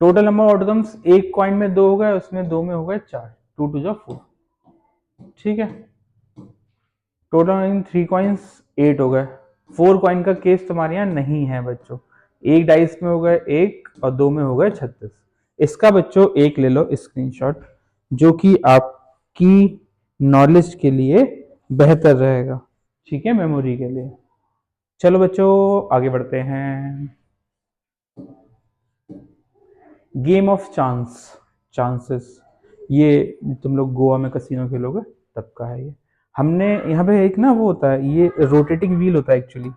Total number of outcomes, एक coin में 2 हो गए, उसमें 2 में हो गए 4, 2 2 जा 4, ठीक है। टोटल इन 3 कॉइन्स 8 हो गए। 4 कॉइन का केस तुम्हारे यहाँ नहीं है बच्चों, एक डाइस में हो गए 1 और 2 में हो गए 36। इसका बच्चों एक ले लो स्क्रीनशॉट, जो कि आपकी नॉलेज के लिए बेहतर रहेगा, ठीक है, मेमोरी के लिए। चलो बच्चों आगे बढ़ते हैं। गेम ऑफ चांसेस, ये तुम लोग गोवा में कसिनो खेलोगे तब का है ये। हमने यहाँ पे एक ना वो होता है, ये रोटेटिंग व्हील होता है actually,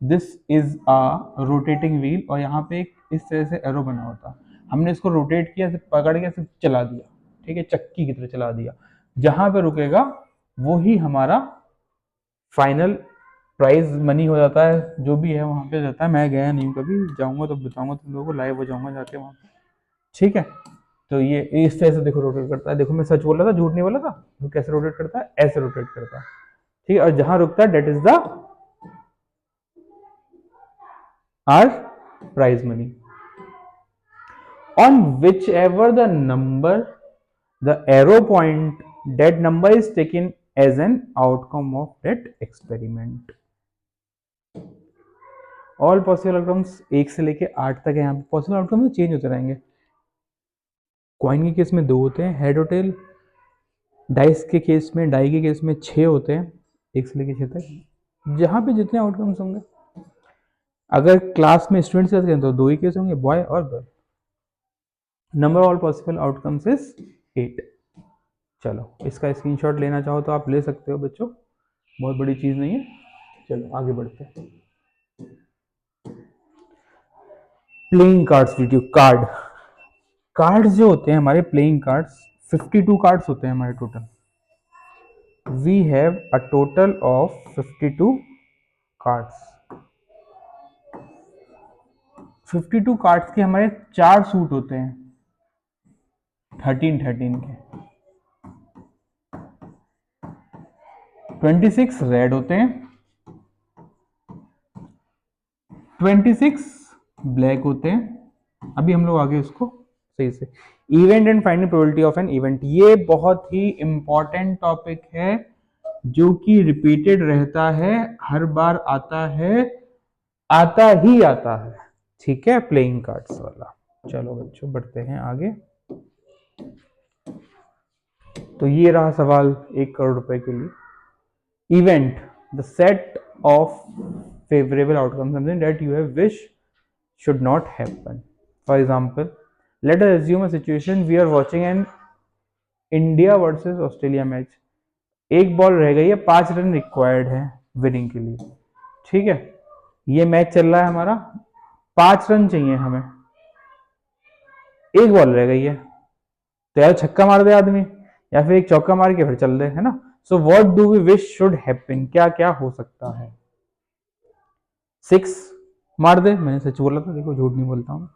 this is a rotating wheel, और यहाँ पे एक इस तरह से एरो बना होता है। हमने इसको रोटेट किया, सिर्फ पकड़ के सिर्फ चला दिया, ठीक है, चक्की की तरह चला दिया, जहां पे रुकेगा वो ही हमारा फाइनल प्राइज मनी हो जाता है, जो भी है वहां पे रहता है। मैं गया नहीं हूँ कभी, जाऊंगा तो बताऊंगा तुम लोगों को, लाइव हो जाऊंगा जाके वहां पे, ठीक है। तो ये इस तरह से देखो रोटेट करता है, देखो मैं सच बोल रहा था, झूठ नहीं बोला था। तो कैसे रोटेट करता है, ऐसे रोटेट करता है, ठीक है। और जहां रुकता है that is their prize money, on whichever the number the arrow point, that number is taken as an outcome of that experiment. All possible outcomes 1 से लेके 8 तक है, यहाँ पे पॉसिबल आउटकम चेंज होते रहेंगे। कॉइन के केस में 2 होते हैं हेड और टेल, डाइस के केस में, डाई के केस में 6 होते हैं, 1 से लेके 6 तक, जहां पे जितने आउटकम्स होंगे। अगर क्लास में स्टूडेंट्स की बात करें तो 2 ही केस होंगे, बॉय और girl. Number all possible outcomes is 8। चलो इसका स्क्रीनशॉट लेना चाहो तो आप ले सकते हो बच्चों, बहुत बड़ी चीज नहीं है। चलो आगे बढ़ते हैं। प्लेइंग कार्ड्स वीडियो, कार्ड्स जो होते हैं हमारे, प्लेइंग कार्ड्स 52 कार्ड्स होते हैं हमारे total. We have a total of 52 cards. 52 cards के हमारे 4 सूट होते हैं, 13 के। 26 रेड होते हैं, 26 ब्लैक होते हैं। अभी हम लोग आगे उसको सही से, event and finding probability of an event, ये बहुत ही इंपॉर्टेंट टॉपिक है, जो कि रिपीटेड रहता है, हर बार आता है, आता ही आता है, ठीक है, प्लेइंग कार्ड्स वाला। चलो बच्चों बढ़ते हैं आगे। तो ये रहा सवाल 1 करोड़ रुपए के लिए। Event, the set of favorable outcome, something that you have wish should not happen. For example, let us assume a situation we are watching an India versus Australia match. एक बॉल रह गई है, 5 रन रिक्वायर्ड है winning के लिए, ठीक है। ये मैच चल रहा है हमारा, 5 रन चाहिए हमें, एक बॉल रह गई है, तो यार छक्का मार दे आदमी, या फिर एक चौका मार के फिर चल दे, है ना। So what do we wish should happen, क्या क्या हो सकता है। 6 मार दे, मैंने सच बोला था, देखो झूठ नहीं बोलता हूँ,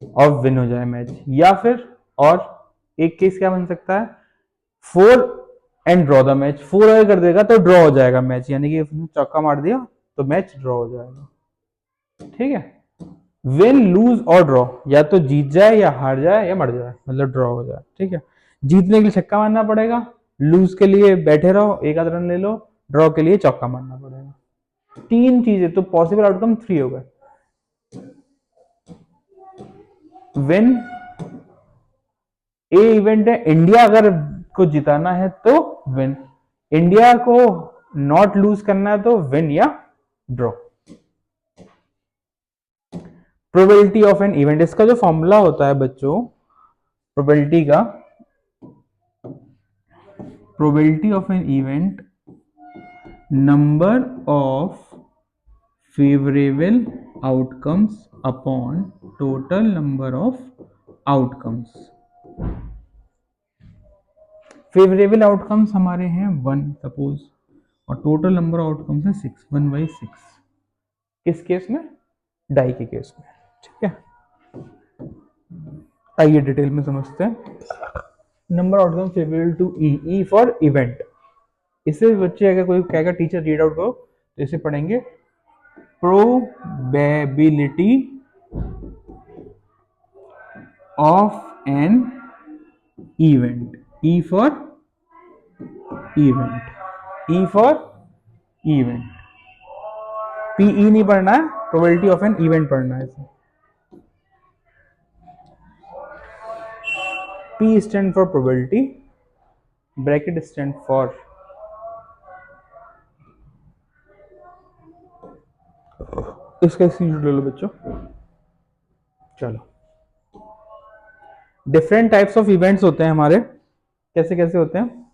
और विन हो जाए मैच। या फिर और एक केस क्या बन सकता है, 4 एंड ड्रॉ द मैच, 4 अगर कर देगा तो ड्रॉ हो जाएगा मैच, यानी कि उसने चौका मार दिया तो मैच ड्रॉ हो जाएगा, ठीक है। विन लूज और ड्रॉ, या तो जीत जाए या हार जाए या मर जाए, मतलब ड्रॉ हो जाए, ठीक है। जीतने के लिए छक्का मारना पड़ेगा, लूज के लिए बैठे रहो, एक आध रन ले लो, ड्रॉ के लिए चौका मारना पड़ेगा। 3 चीजें, तो पॉसिबल आउटकम 3 हो गए। विन, ए इवेंट है, इंडिया अगर को जिताना है तो विन, इंडिया को नॉट लूज करना है तो विन या draw. Probability of an event, इसका जो फॉर्मूला होता है बच्चों प्रोबेबिलिटी का, probability of an event, number of favourable outcomes upon total number of outcomes. Favourable outcomes हमारे हैं 1 सपोज, और टोटल नंबर ऑफ आउटकम्स है 6, 1/6। किस केस में, डाई के केस में, ठीक है। आइए डिटेल में समझते हैं। Number outcome favourable to E for event, इससे बच्चे अगर कोई कहेगा टीचर रीड आउट करो तो इसे पढ़ेंगे probability of an event, E for event, E for event, PE नहीं पढ़ना है, प्रोबेबिलिटी ऑफ एन इवेंट पढ़ना है। P stand for probability, bracket stand for इसका स्क्रीनशॉट ले लो बच्चों। चलो, डिफरेंट टाइप्स ऑफ इवेंट्स होते हैं हमारे, कैसे कैसे होते हैं।